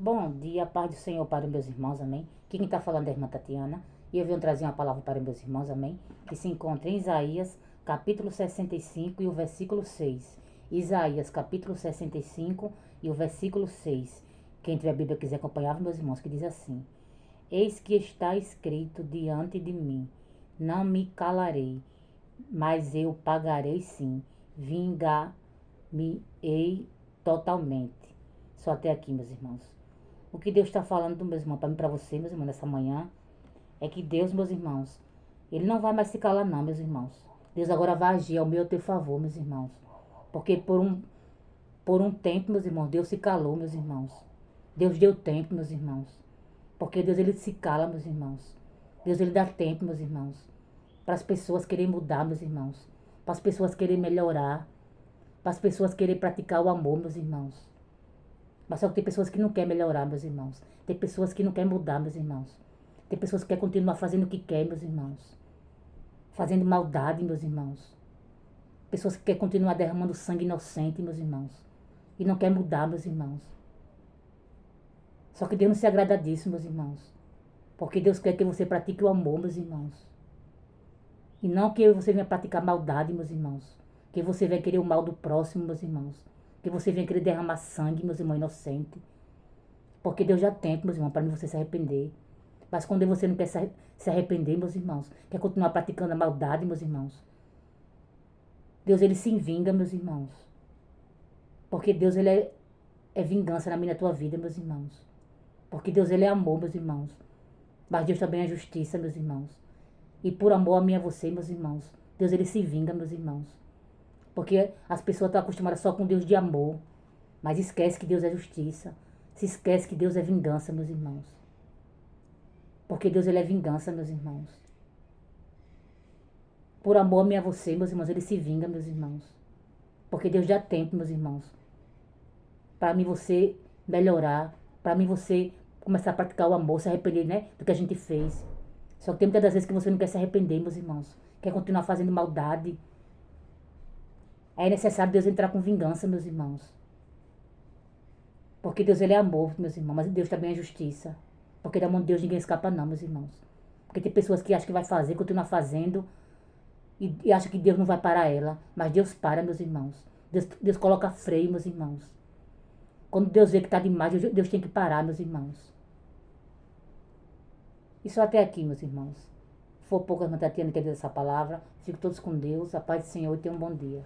Bom dia, paz do Senhor para meus irmãos, amém. Aqui quem está falando é a irmã Tatiana. E eu venho trazer uma palavra para meus irmãos, amém. Que se encontra em Isaías, capítulo 65 e o versículo 6. Isaías, capítulo 65 e o versículo 6. Quem tiver a Bíblia quiser acompanhar, meus irmãos, que diz assim: Eis que está escrito diante de mim, não me calarei, mas eu pagarei sim, vingar-me-ei totalmente. Só até aqui, meus irmãos. O que Deus está falando, meus irmãos, para mim, para você, meus irmãos, nessa manhã, é que Deus, meus irmãos, Ele não vai mais se calar não, meus irmãos. Deus agora vai agir ao meu teu favor, meus irmãos. Porque por um tempo, meus irmãos, Deus se calou, meus irmãos. Deus deu tempo, meus irmãos. Porque Deus, Ele se cala, meus irmãos. Deus, Ele dá tempo, meus irmãos. Para as pessoas querem mudar, meus irmãos. Para as pessoas querem melhorar. Para as pessoas querem praticar o amor, meus irmãos. Mas só que tem pessoas que não querem melhorar, meus irmãos. Tem pessoas que não querem mudar, meus irmãos. Tem pessoas que querem continuar fazendo o que quer, meus irmãos. Fazendo maldade, meus irmãos. Pessoas que querem continuar derramando sangue inocente, meus irmãos. E não querem mudar, meus irmãos. Só que Deus não se agrada disso, meus irmãos. Porque Deus quer que você pratique o amor, meus irmãos. E não que você venha praticar maldade, meus irmãos. Que você venha querer o mal do próximo, meus irmãos. Que você venha querer derramar sangue, meus irmãos, inocente. Porque Deus já tem, meus irmãos, para você se arrepender. Mas quando você não quer se arrepender, meus irmãos, quer continuar praticando a maldade, meus irmãos, Deus, Ele se vinga, meus irmãos. Porque Deus, Ele é vingança na minha e na tua vida, meus irmãos. Porque Deus, Ele é amor, meus irmãos. Mas Deus também é justiça, meus irmãos. E por amor a mim e a você, meus irmãos, Deus, Ele se vinga, meus irmãos. Porque as pessoas estão acostumadas só com Deus de amor. Mas esquece que Deus é justiça. Se esquece que Deus é vingança, meus irmãos. Porque Deus, Ele é vingança, meus irmãos. Por amor a mim e a você, meus irmãos, Ele se vinga, meus irmãos. Porque Deus dá tempo, meus irmãos. Para mim você melhorar. Para mim você começar a praticar o amor, se arrepender, né, do que a gente fez. Só que tem muitas das vezes que você não quer se arrepender, meus irmãos. Quer continuar fazendo maldade. É necessário Deus entrar com vingança, meus irmãos. Porque Deus, Ele é amor, meus irmãos. Mas Deus também é justiça. Porque da mão de Deus ninguém escapa não, meus irmãos. Porque tem pessoas que acham que vai fazer, continua fazendo. E acha que Deus não vai parar ela. Mas Deus para, meus irmãos. Deus coloca freio, meus irmãos. Quando Deus vê que está demais, Deus tem que parar, meus irmãos. E só até aqui, meus irmãos. Se for pouco, a irmã Tatiana entender essa palavra. Fico todos com Deus. A paz do Senhor e tenham um bom dia.